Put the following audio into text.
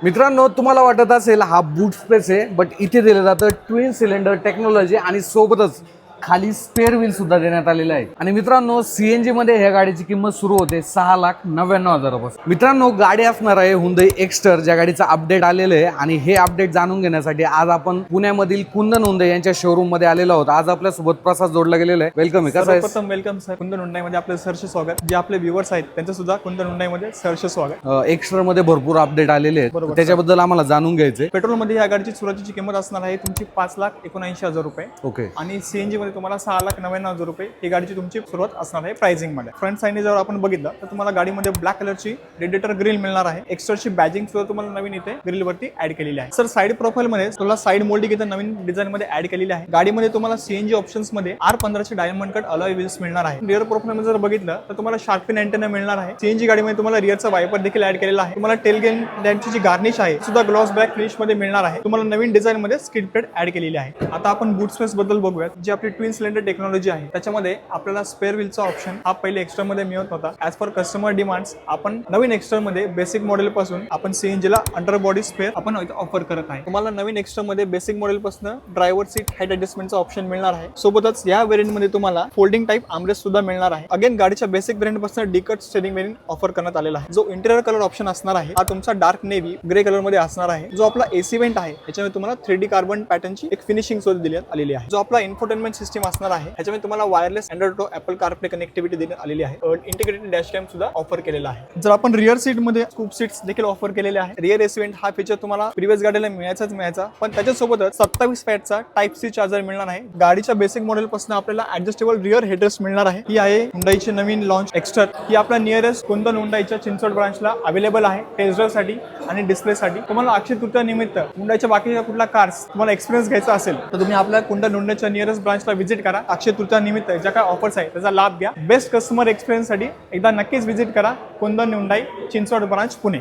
मित्रांनो, तुम्हाला वाटत असेल हा बूट स्पेस आहे, बट इथे दिलं जातं ट्विन सिलेंडर टेक्नॉलॉजी आणि सोबतच खाली स्पेअर व्हील सुद्धा देण्यात आलेला आहे. आणि मित्रांनो, सीएनजी मध्ये ह्या गाडीची किंमत सुरू होते 6,99,000 मित्रांनो, गाडी असणार आहे हुंडई एक्स्टर, ज्या गाडीचा अपडेट आलेलं आहे. आणि हे अपडेट जाणून घेण्यासाठी आज आपण पुण्यामधील कुंदन हुंडई यांच्या शोरूम मध्ये आलेलो आहोत. आज आपल्या सोबत प्रसाद जोडला गेलेला आहे. वेलकम. सर्वप्रथम वेलकम सर. कुंदन हुंडई मध्ये आपलं सहर्ष स्वागत. जे आपले व्ह्युअर्स आहेत त्यांचं सुद्धा कुंदन हुंडई मध्ये सहर्ष स्वागत. एक्स्टर मध्ये भरपूर अपडेट आलेले आहेत, बरोबर, त्याच्याबद्दल आम्हाला जाणून घ्यायचंय. पेट्रोल मध्ये या गाडीची सुरुवातीची किंमत असणार आहे तुमची 5,79,000 रुपये. ओके. आणि सीएनजी मध्ये तुम्हाला 6,99,000 रुपये ही गाडीची तुमची सुरुवात असणार आहे प्राइसिंग मध्ये. फ्रंट साइडने जर आपण बघितलं तर तुम्हाला गाडीमध्ये ब्लॅक कलरची रेडिएटर ग्रिल मिळणार आहे. एक्स्ट्राची बॅजिंग सुद्धा तुम्हाला नवीन इथे ग्रिल वरती ऍड केलेली आहे. सर साइड प्रोफाइल मध्ये तुम्हाला साइड मोल्डिंग इथे नवीन डिझाइन मध्ये ऍड केलेली आहे. गाडीमध्ये तुम्हाला सीएनजी ऑप्शन्स मध्ये R15 चे डायमंड कट अलॉय व्हील्स मिळणार आहे. रिअर प्रोफाइल मध्ये जर बघितलं तर तुम्हाला शार्क फिन अँटेना मिळणार आहे. सीएनजी गाडीमध्ये तुम्हाला रिअरचा वायपर देखील ऍड केलेला आहे. तुम्हाला टेल लॅम्पची जी गार्निश आहे सुद्धा ग्लॉस ब्लॅक फिनिश मध्ये मिळणार आहे. तुम्हाला नवीन डिझाइन मध्ये स्किड प्लेट ऍड केलेली आहे. आता आपण बूट स्पेस बद्दल बघूयात. जी आपली ट्विन सिलेंडर टेक्नॉलॉजी आहे त्याच्यामध्ये आपल्याला स्पेअर व्हीलचा ऑप्शन हा पहिले एक्स्ट्रा मध्ये मिळत नव्हता. ऍज पर कस्टमर डिमांड्स आपण नवीन एक्स्ट्रा मध्ये बेसिक मॉडेल पासून आपण सीएनजी ला अंडर बॉडी स्पेअर आपण ऑफर करत आहे. तुम्हाला नवीन एक्स्ट्रा मध्ये बेसिक मॉडेल पासून ड्रायव्हर सीट हाईट ऍडजस्टमेंटचा ऑप्शन मिळणार आहे. सोबतच या व्हेरियंट मध्ये तुम्हाला फोल्डिंग टाइप आर्मरेस्ट सुद्धा मिळणार आहे. अगेन गाडीच्या बेसिक व्हेरियंट पासून डिकट स्टेरिंग व्हेरियंट ऑफर करण्यात आलेला आहे. जो इंटेरियर कलर ऑप्शन असणार आहे हा तुमचा डार्क नेव्ही ग्रे कलर मध्ये असणार आहे. जो आपला एसी वेंट आहे त्याच्यामध्ये तुम्हाला 3D कार्बन पॅटर्नची एक फिनिशिंग सुद्धा देण्यात आलेली आहे. जो आपला इन्फोटेनमेंट सिस्टम असणार आहे त्याच्यामध्ये तुम्हाला wireless Android auto apple CarPlay connectivity देण्यात आलेली आहे. इंटिग्रेटेड डॅश कॅम सुद्धा ऑफर केलेला आहे. जर आपण रिअर सीट मध्ये स्कूप सीट्स देखील ऑफर केलेले आहे. रिअर एसी वेंट हा फीचर तुम्हाला प्रिव्हियस गाडीला मिळायचा, पण त्याच्यासोबतच 27 वॅटचा टाइप सी चार्जर मिळणार आहे. गाडीच्या बेसिक मॉडेल पासून आपल्याला ऍडजस्टेबल रिअर हेडरेस्ट मिळणार आहे. ही आहे हुंडाईची नवीन लॉन्च एक्स्टर. ही आपल्या नियरेस्ट कुंदन हुंडाईच्या चिंचवड ब्रांचला अवेलेबल आहे टेस्ट ड्राइव्ह साठी आणि डिस्प्ले साठी. तुम्हाला अक्षय तृतीया निमित्त हुंडाईच्या बाकीच्या कुठला कार्स तुम्हाला एक्सपिरियन्स घ्यायचा असेल तर तुम्ही आपल्या कुंदन हुंडाईच्या नियरेस्ट ब्रांचला व्हिजिट करा. अक्षय तृतीया निमित्त ज्या काय ऑफर्स आहे त्याचा लाभ घ्या. बेस्ट कस्टमर एक्सपिरियन्स साठी एकदा नक्कीच व्हिजिट करा कुंदन हुंडाई चिंचवड ब्रांच पुणे.